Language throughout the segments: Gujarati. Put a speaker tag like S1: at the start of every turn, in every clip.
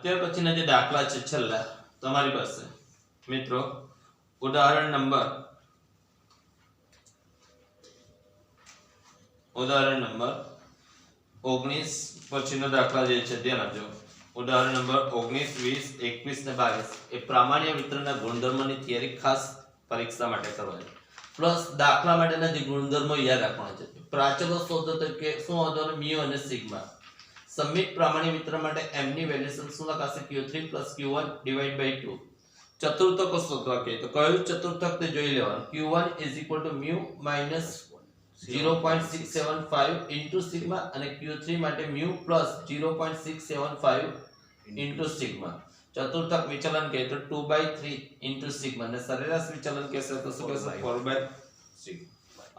S1: ત્યાર પછીના જે દાખલા છે છેલ્લા તમારી પાસે મિત્રો ઉદાહરણ નંબર 19 પછીનો દાખલા જે છે ધ્યાન આપજો ઉદાહરણ નંબર 19 20 21 ને 22 એ પ્રામાણ્ય વિતરણના ગુણધર્મોની થિયરી ખાસ પરીક્ષા માટે કરવાની પ્લસ દાખલા માટેના જે ગુણધર્મો યાદ રાખવાના છે પ્રાચલો શોધો તો કે શું હોવાનો મ્યુ અને સિગ્મા સમિત પ્રામાણ્ય વિતરણ માટે m ની વેલ્યુ શું લખાશે q3 q1 / 2 ચતુર્થક શોધવા કે તો કયું ચતુર્થક તે જોઈ લેવાનું q1 μ minus 0.675 into sigma અને q3 માટે μ plus 0.675 into sigma ચતુર્થક વિચલન કહે તો 2/3 into sigma અને સરેરાશ વિચલન કહેશે તો શું કહેશે 4/6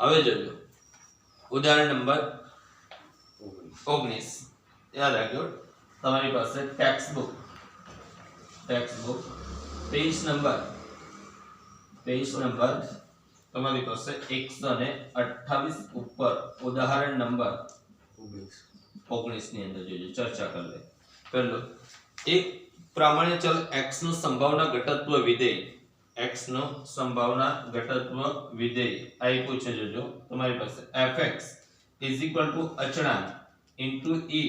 S1: હવે જોજો ઉદાહરણ નંબર 19 યાદ રાખજો તમારી પાસે ટેક્સ્ટ બુક પેજ નંબર તમારી પાસે 128 ઉપર ઉદાહરણ નંબર 19 ની અંદર જોજો ચર્ચા કરી લે પહેલો એક પ્રામાણ્ય ચલ x નું સંભાવના ઘટત્વ વિધેય આપ્યું છે જોજો તમારી પાસે fx અચળાંક into e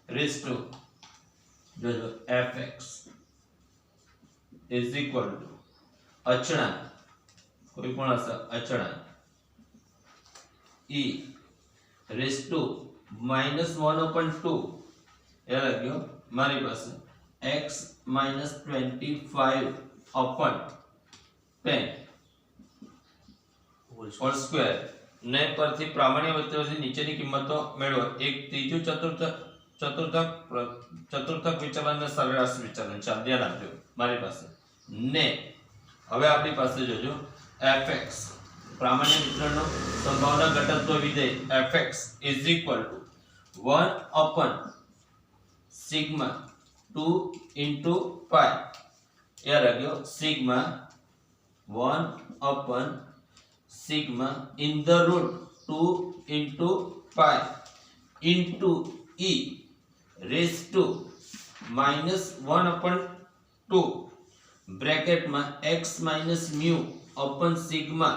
S1: raised to જોજો fx અચળાંક કોઈ પણ અચળાંક e raised to -1/2 એ લખ્યો મારી પાસે x -25/10 હોલ સ્ક્વેર ને પરથી પ્રામાણ્ય વિતરણની નીચેની કિંમતો મેળવો એક ત્રીજું ચતુર્થક વિચલન ને સરેરાશ વિચલન છે ધ્યાન રાખજો મારી પાસે ને હવે આપણી પાસે જોજો fx પ્રામાણ્ય વિતરણનો સંભાવના ઘટત્વ વિધેય fx 1/sigma 2 into pi યાદ રાખજો sigma 1/sigma in the root 2 into pi into e raised to -1/2 bracket માં x minus mu upon sigma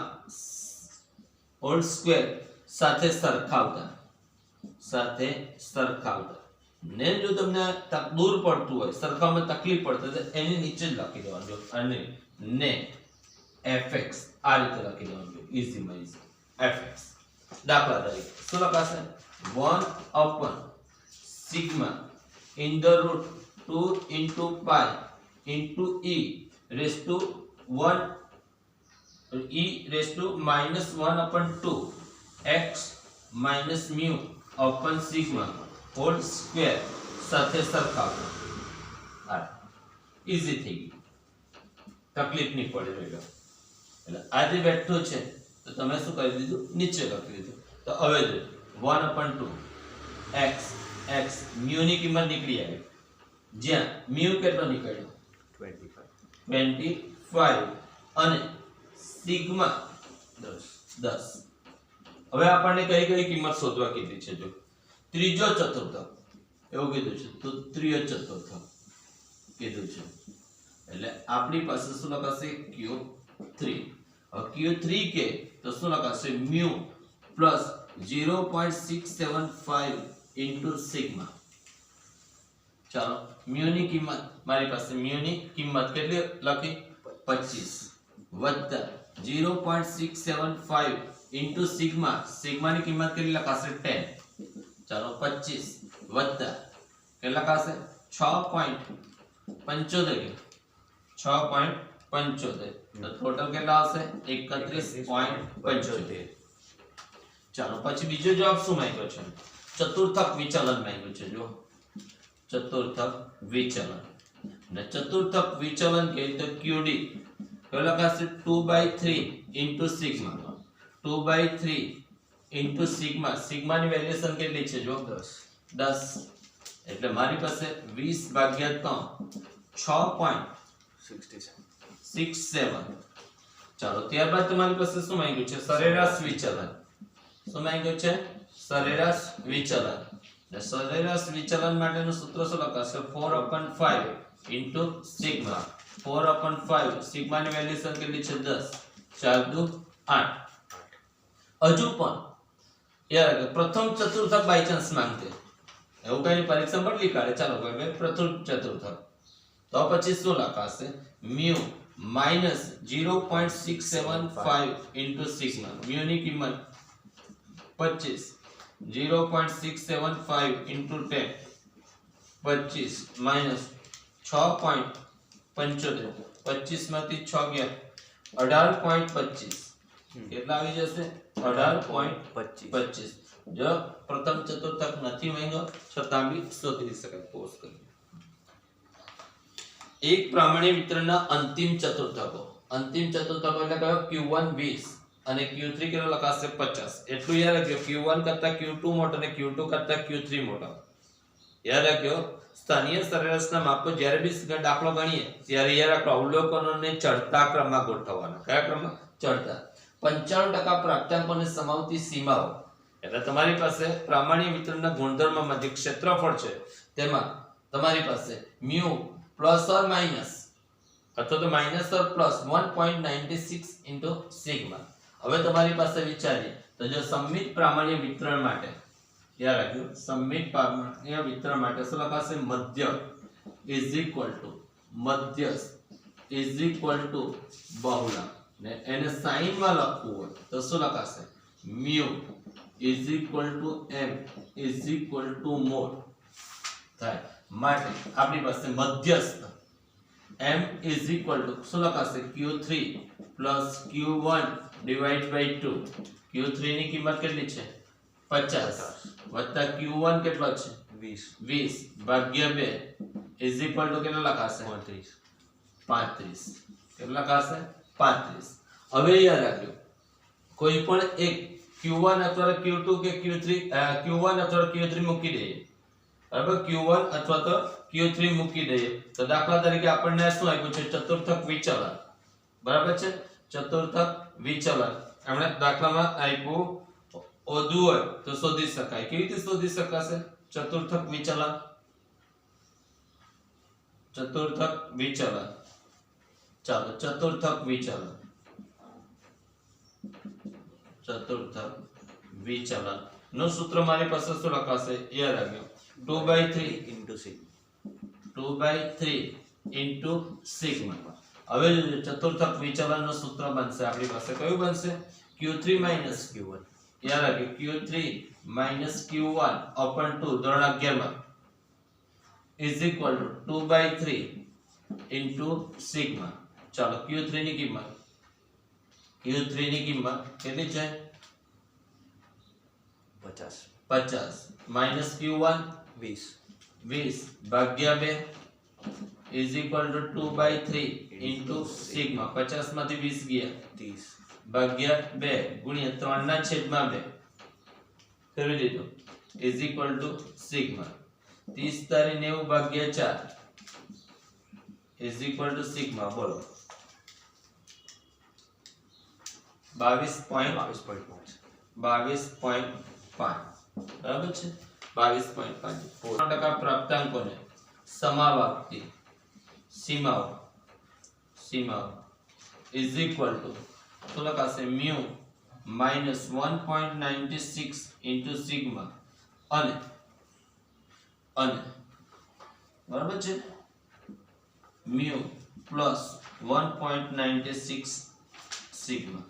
S1: whole square સાથે સરખાવતા ને જો તમને દૂર પડતું હોય સરખાવવામાં તકલીફ પડતી તો એની નીચે જ લખી દેવાનું અને ને fx આ રીતે લખી દેવાનું ઈઝીમાં ઈઝી fx દાખલા તરીકે શું લખાશે 1/sigma in the root 2 into pi into e raised to -1/2 x minus mu upon sigma whole square સાથે સરખાવતા આ ઈઝી થઈ ગયું તકલીફ નહીં પડે એટલે આજે બેઠો છે તો તમે શું કરી દીધું નીચે લખી દીધું તો હવે જો 1/2 x mu ની કિંમત નીકળી આવી જ્યાં mu કેટલો નીકળ્યો 25 અને સિગ્મા 10 હવે આપણને કઈ કિંમત શોધવા કીધી છે જો ત્રીજો ચતુર્થક એવું કીધું છે તો ત્રીજો ચતુર્થક કીધું છે એટલે આપણી પાસે શું લખાશે q3 q3 કે તો શું લખાશે mu plus 0.675 into sigma ચાલો mu ની કિંમત મારી પાસે mu ની કિંમત કેટલી લખી 25 વત્તા 0.675 into sigma ની કિંમત કેટલી લખાશે 10 ચાલો 25 વત્તા કેટલા લખાશે 6.75 તો ટોટલ કેટલા આવશે 31.75 ચાલો પછી બીજો જવાબ શું માંગ્યો છે ચતુર્થક વિચલન માંગ્યું છે જો ચતુર્થક વિચલન ને ચતુર્થક વિચલન કે તો qd કેટલા લખાશે 2/3 into sigma 2/3 into sigma ની વેલ્યુએશન કેટલી છે જો 10 એટલે મારી પાસે 20/3 6.67 ચાલો ત્યારબાદ તમારી પાસે શું માંગ્યું છે સરેરાશ વિચલન શું માંગ્યું છે સરેરાશ વિચલન એટલે સરેરાશ વિચલન માટેનું સૂત્ર શું લખાશે 4/5 ઇન્ટુ સિગ્મા 4/5 સિગ્માની વેલ્યુ કેટલી છે 10 4 દુ 8 હજુ પણ યાર પ્રથમ ચતુર્થક બાય ચાન્સ માંગતે એવું કઈ પરીક્ષા બદલી કાઢે ચાલો ભાઈ પ્રથમ ચતુર્થક તો પછી શું લખાશે mu minus 0.675 into sigma mu ની કિંમત 25 0.675 into 10 25 minus 6.75 25 માંથી 6 ગયા 18.25 કેટલા આવી જશે 18.25 જો પ્રથમ ચતુર્થક નથી માંગ્યો છતાં બી શોધી શકાય પોઝ કરી એક પ્રામાણ્ય વિતરણના અંતિમ ચતુર્થકો એટલે કયો q1 20 અને q3 કેટલો લખાશે 50 એટલું યાદ રાખજો q1 કરતા q2 મોટો અને q2 કરતા q3 મોટો યાદ રાખજો સ્થાનિય સરેરાશના માપો જ્યારે બી દાખલો ગણીએ ત્યારે યાદ રાખો અવલોકનોને ચડતા ક્રમમાં ગોઠવવાના કયા ક્રમમાં ચડતા 95% પ્રાપ્તાંકોને સમાવતી સીમાઓ એટલે તમારી પાસે પ્રામાણ્ય વિતરણના ગુણધર્મમાં જે ક્ષેત્રફળ છે તેમાં તમારી પાસે મ્યુ પ્લસ ઓર માઈનસ અથવા તો માઈનસ ઓર પ્લસ 1.96 ઇન્ટુ સિગ્મા હવે તમારી પાસે વિચારીએ તો જો સમમિત પ્રામાણ્ય વિતરણ માટે યાદ રાખજો સમમિત પ્રામાણ્ય વિતરણ માટે શું લખાશે મધ્ય ઇઝ ઇક્વલ ટુ બહુલક ને એને સાઈન માં લખવું હોય તો શું લખાશે mu is equal to m is equal to mode થાય માટે આપણી પાસે મધ્યસ્થ m ઇઝ ઇક્વલ ટુ શું લખાશે q3 plus q1 divide by 2 q3 ની કિંમત કેટલી છે 50 વત્તા q1 કેટલો છે 20 ભાગ્યા 2 ઇઝ ઇક્વલ ટુ કેટલો લખાશે 35 કેટલો લખાશે 35 હવે યાદ રાખજો કોઈ પણ એક q1 અથવા q2 કે q1 અથવા q3 મૂકી દઈએ બરાબર q1 અથવા તો q3 મૂકી દઈએ તો દાખલા તરીકે આપણને શું આપ્યું છે ચતુર્થક વિચલન બરાબર છે ચતુર્થક વિચલન આપણે દાખલામાં આપ્યું ઓધું હોય તો શોધી શકાય કેવી રીતે શોધી શકાશે ચતુર્થક વિચલન ચાલો ચતુર્થક વિચલન નું સૂત્ર મારી પાસે શું લખાશે યાદ રાખજો 2/3 into સિગ્મા હવે ચતુર્થક વિચલન નું સૂત્ર બનશે આપણી પાસે કયું બનશે q3 minus q1 યાદ રાખજો q3 minus q1 upon 2 ધોરણ 11 માં is equal to 2/3 into sigma ચાલો q3 ની કિંમત કેટલી છે 50 minus q1 20 ભાગ્યા 2 is equal to 2/3 into sigma 50 માંથી 20 ગયા 30 ભાગ્યા 2 ગુણ્યા 3 ના છેદમાં 2 કરી દીધું is equal to સિગ્મા 30 તારી 90 ભાગ્યા 4 is equal to સિગ્મા બોલો 22.5 બરાબર છે 22.5 પ્રાપ્તાંકોને સમાવતી સીમાઓ is equal to તો લખાશે મ્યુ minus 1.96 into સિગ્મા અને બરાબર છે મ્યુ પ્લસ 1.96 સિગ્મા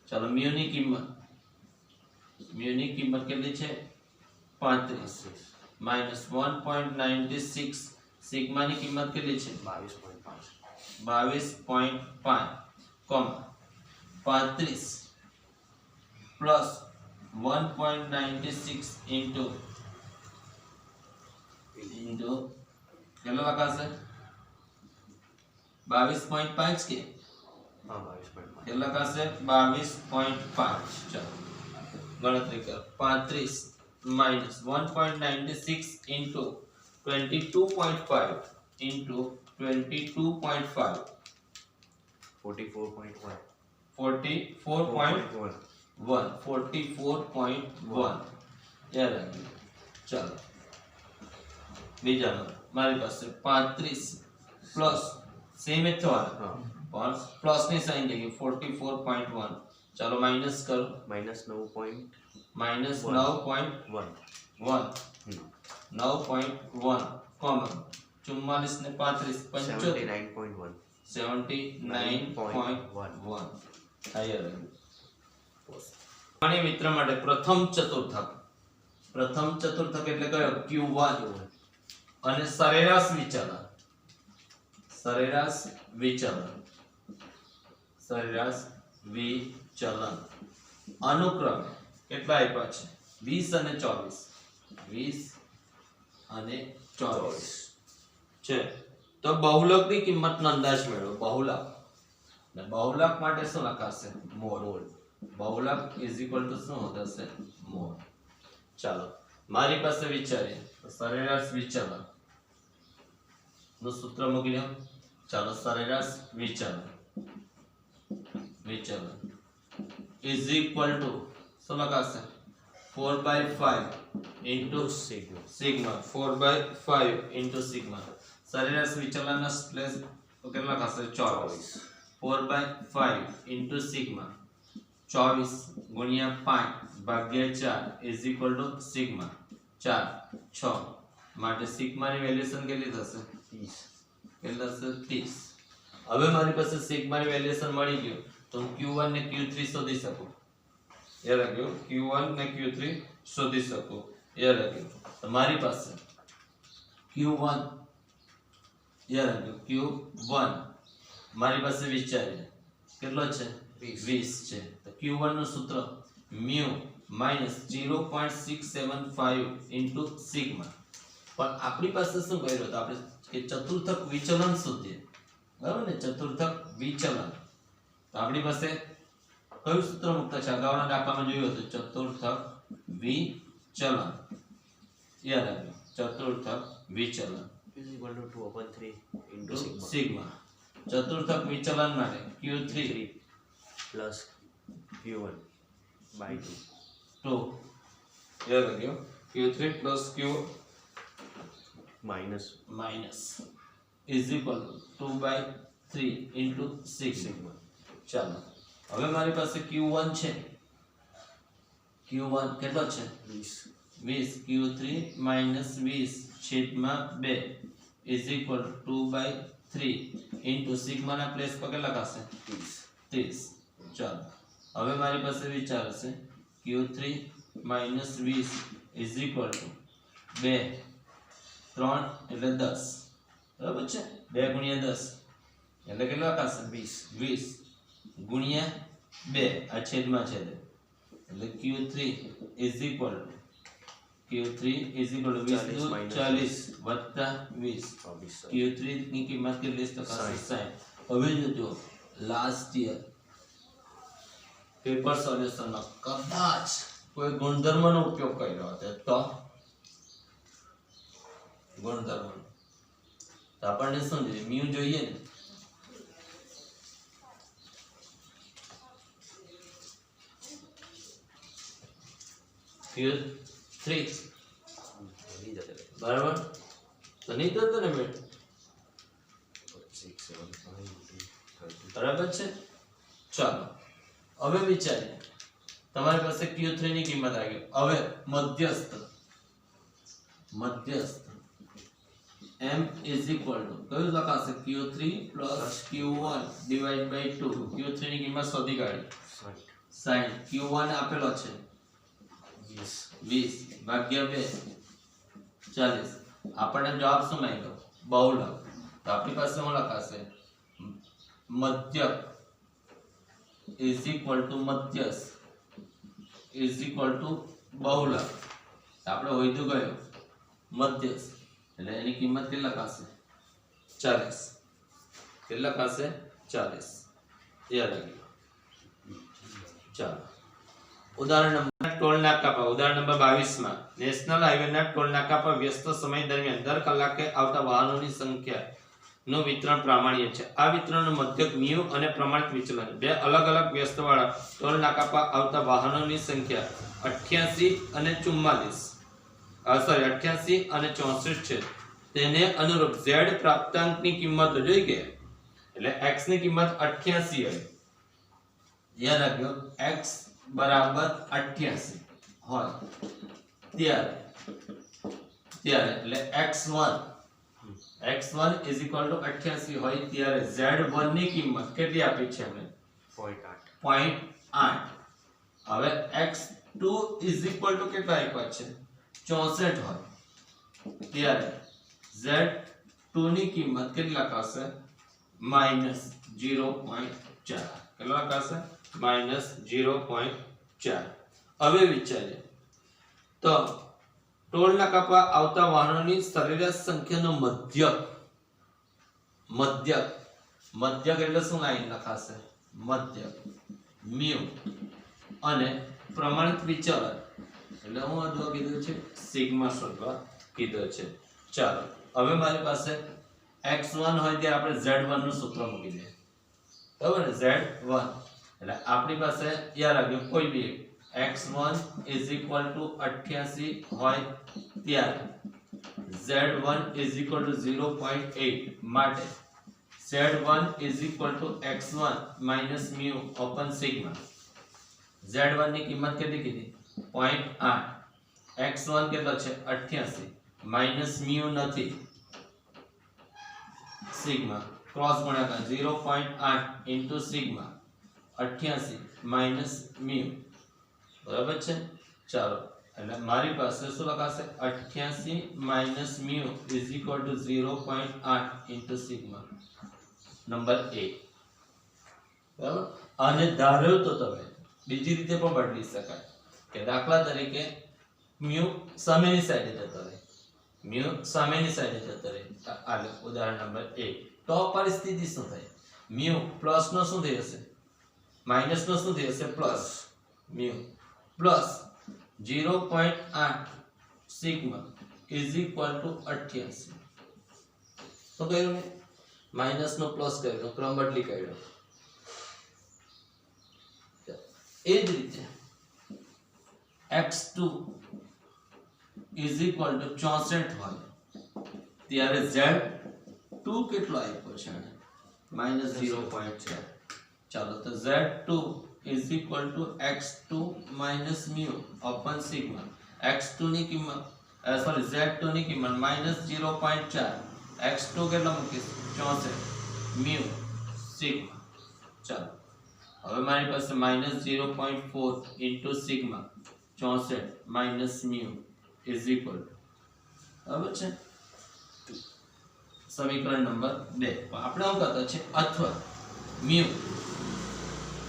S1: ચાલો મ્યુ ની કિંમત કેટલી છે 35 minus 1.96 સિગ્મા ની કિંમત કેટલી છે 22.5 35 plus 1.96 into કેટલો લખાશે 22.5 કે કેટલો લખાશે 22.5 ચાલો ગણતરી કરો 35 minus 1.96 into 22.5 into 22.5 44.1 યાદ રાખજો ચાલો બીજા નંબર મારી પાસે 35 પ્લસ સેમ જ થવાના પણ પ્લસ ની સાઈન થઈ ગઈ 44.1 ચાલો માઈનસ કરો
S2: માઈનસ 9.1
S1: માઈનસ 9.1 9.1 કોમન 44 ને 35 75 79.1 હાયર પાણી મિત્ર માટે પ્રથમ ચતુર્થક એટલે કયો Q1 અને સરેરાશ વિચલન અનુક્રમે કેટલા આપ્યા છે 20 અને 24 છે તો બહુલકની કિંમતનો અંદાજ મેળવો બહુલક માટે શું લખાશે મોડ બહુલક શું થશે મોડ ચાલો મારી પાસે વિચારીએ તો સરેરાશ વિચલન નું સૂત્ર મૂકી દો ચાલો સરેરાશ વિચલન is equal to શું લખાશે 4/5 into sigma 4/5 into sigma સરેરાશ વિચલનના પ્લેસ કેટલા લખાશે 24 4/5 into sigma 24 ગુણ્યા 5 ભાગ્યા 4 is equal to sigma 4 6 માટે સિગ્મા ની વેલ્યુએશન કેટલી થશે 30 હવે મારી પાસે સિગ્મા ની વેલ્યુએશન મળી ગયું તો હું Q1 ને Q3 શોધી શકું યાદ રાખ્યો Q1 ને Q3 શોધી શકું યાદ રાખ્યો તો મારી પાસે Q1 યાદ રાખ્યો Q1 મારી પાસે વિચારીએ કેટલો છે 20 છે તો Q1 નું સૂત્ર mu minus 0.675 into sigma પણ આપણી પાસે શું કર્યું તો આપણે કે ચતુર્થક વિચલન શોધીએ બરાબર ને ચતુર્થક વિચલન તો આપણી પાસે કયું સૂત્ર મૂકતા છે અગાઉના દાખલામાં જોયું હતું ચતુર્થક વિચલન યાદ રાખજો ચતુર્થક વિચલન
S2: is equal to 2/3 into
S1: sigma ચતુર્થક વિચલન માટે Q3
S2: plus Q1 by
S1: 2 યાદ રાખજો Q3 plus Q
S2: minus
S1: is equal to 2/3 into sigma ચાલો હવે મારી પાસે Q1 છે Q1 કેટલો છે 20 Q3 minus 20 છેદમાં 2 is equal to 2/3 into sigma ના પ્લેસ પર કેટલા લખાશે 30 ચાલો હવે મારી પાસે વિચાર છે Q3 minus 20 is equal to 2 3 એટલે 10 બરાબર છે 2 ગુણ્યા 10 એટલે કેટલા લખાશે 20 ગુણ્યા 2 આ છેદમાં છેદે એટલે Q3 is equal to 20 40 વત્તા 20 Q3 ની કિંમત કેટલી છે તો 60 હવે જોજો લાસ્ટ યર પેપર સોલ્યુશનમાં કદાચ કોઈ ગુણધર્મનો ઉપયોગ કર્યો હતો તો ગુણધર્મ તો આપણને શું જોઈએ મ્યુ જોઈએ ને Q3 બરાબર તો નહીં થતો ને મેળ
S2: 6 7 5
S1: બરાબર છે ચાલો હવે વિચારીએ તમારી પાસે Q3 ની કિંમત આવી ગઈ હવે મધ્યસ્થ m is equal to કયું લખાશે Q3 plus Q1 divide by 2 Q3 ની કિંમત શોધી કાઢી 60 Q1 આપેલો છે 20 ભાગ્યા 2 40 આપણને જવાબ શું માંગ્યો બહુલક તો આપણી પાસે શું લખાશે મધ્યક is equal to મધ્યસ્થ is equal to બહુલક આપણે હોઈતું ગયો મધ્યસ્થ એટલે એની કિંમત કેટલી લખાશે 40 કેટલી લખાશે 40 યાદ રાખજો ચાલો ઉદાહરણ નંબર ટોલ નાકા પર ઉદાહરણ નંબર 22 માં નેશનલ હાઈવેના ટોલ નાકા પર વ્યસ્ત સમય દરમિયાન દર કલાકે આવતા વાહનોની સંખ્યા નું વિતરણ પ્રમાણિત છે આ વિતરણનું મધ્યક મ્યુ અને પ્રમાણિત વિચલન બે અલગ અલગ વ્યસ્તવાળા ટોલ નાકા પર આવતા વાહનોની સંખ્યા 88 અને 44 88 અને 64 છે તેને અનુરૂપ z પ્રાપ્તાંકની કિંમત જોઈ કે એટલે x ની કિંમત 88 હોય, યાદ રાખજો x બરાબર 88 હોય ત્યારે એટલે x1 is equal to 88 હોય ત્યારે z1 ની કિંમત કેટલી આપી છે આપણે 0.8. હવે x2 is equal to કેટલા આપ્યા છે 64 હોય ત્યારે z2 ની કિંમત કેટલા લખાશે -0.4. કેટલા લખાશે -0.4. હવે વિચારીએ તો ટોલ નાકા પર આવતા વાહનોની સરેરાશ સંખ્યાનો મધ્યક એટલે શું લાઈન લખાશે મધ્યક મ્યુ અને પ્રમાણિત વિચલન એટલે હું અધવા કીધું છે સિગ્મા શોધવા કીધું છે. ચાલો હવે મારી પાસે x1 હોય ત્યારે આપણે z1 નું સૂત્ર મૂકી દઈએ, બરાબર ને z1 એટલે આપણી પાસે યાદ રાખજો કોઈ બી x1 is equal to 88 હોય ત્યારે z1 is equal to 0.8 માટે z1 is equal to x1 minus mu upon sigma. z1 ની કિંમત કેટલી કીધી 0.8, x1 કેટલો છે 88 minus mu નથી sigma ક્રોસ ગુણાકાર 0.8 into sigma 88 minus mu બરાબર છે. ચાલો એટલે મારી પાસે શું લખાશે 88 minus mu is equal to 0.8 into sigma number 1. બરાબર. અને ધાર્યો તો તમે બીજી રીતે પણ બદલી શકાય કે દાખલા તરીકે mu સામેની સાઈડે જતો રહે, આલે ઉદાહરણ નંબર 1. તો પરિસ્થિતિ શું થાય mu પ્લસ નો શું થઈ જશે માઈનસ નો શું થઈ જશે plus mu plus 0.8 sigma is equal to 88. તો કહ્યું ને માઈનસ નો પ્લસ કર્યો ક્રમ બદલી કર્યો. એ જ રીતે x2 is equal to 64 હોય ત્યારે z2 કેટલો આપ્યો છે -0.4. ચાલો તો z2 is equal to x2 minus mu upon sigma. x2 ની કિંમત z2 ની કિંમત -0.4, x2 કેટલો મૂકીશ 64 mu sigma. ચાલો હવે મારી પાસે -0.4 into sigma 64 minus mu is equal to બરાબર છે સમીકરણ નંબર 2. આપણે શું કરતા છે અથવા mu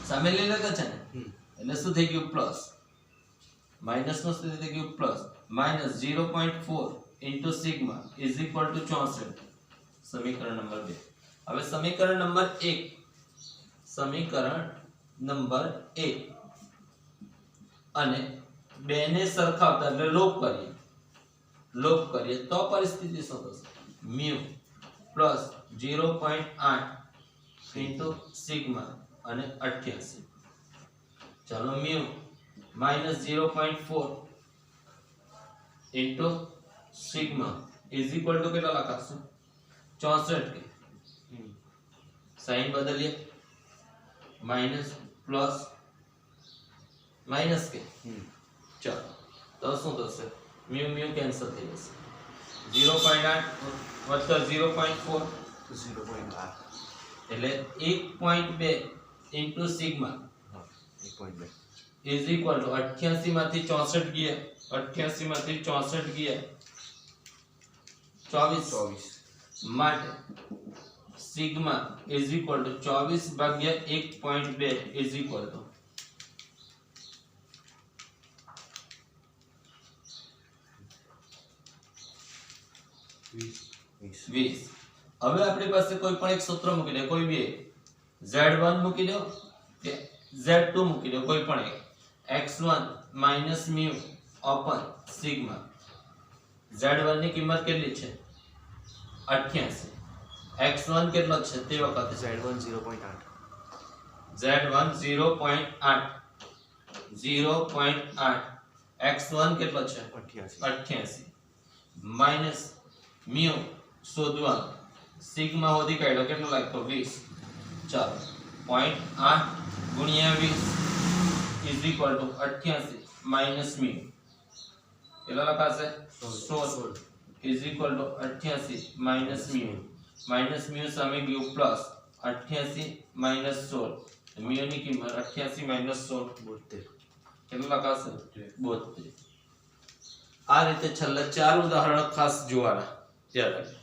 S1: સામે લઈ લેતા છે ને એટલે શું થઈ ગયું પ્લસ માઈનસ નો શું થઈ ગયું plus -0.4 into sigma is equal to 64. સમીકરણ નંબર 2. હવે સમીકરણ નંબર 1 અને 2 ને સરખાવતા એટલે લોપ કરીએ તો પરિસ્થિતિ શું થશે mu plus 0.8 into sigma અને 88. ચાલો mu -0.4 into sigma is equal to કેટલા લખાશું 64 કે સાઈન બદલીએ માઈનસ પ્લસ માઈનસ કે ચાલો તો શું થશે mu કેન્સલ થઈ જશે 0.8 વત્તા 0.4
S2: 0.8
S1: એટલે 1.2 into sigma
S2: 1.2
S1: is equal to 88 માંથી 64 ગયા 24 માટે sigma is equal to 24 ભાગ્યા 1.2 is equal to 20. હવે આપણી પાસે કોઈ પણ એક સૂત્ર મૂકી દે કોઈ બી z1 મૂકી દો કે z2 મૂકી દો કોઈ પણ એક x1 minus mu upon sigma. z1 ની કિંમત કેટલી છે 88, x1 કેટલો છે તે વખતે
S2: z1 0.8
S1: x1 કેટલો છે
S2: 88
S1: 88 minus mu શોધવાનું સિગ્મા શોધી કાઢ્યો કેટલો લાગતો 20 ચાલો 0.8 ગુણ્યા 20 is equal to 88 minus mu કેટલા લખાશે 16 is equal to 88 minus mu સામે ગયું પ્લસ 88 માઈનસ 16 મ્યુ ની કિંમત 88 માઈનસ 16
S2: 72
S1: કેટલું લખાશે 72 આ રીતે છેલ્લા 4 ઉદાહરણો ખાસ જોવાના યાદ રાખજો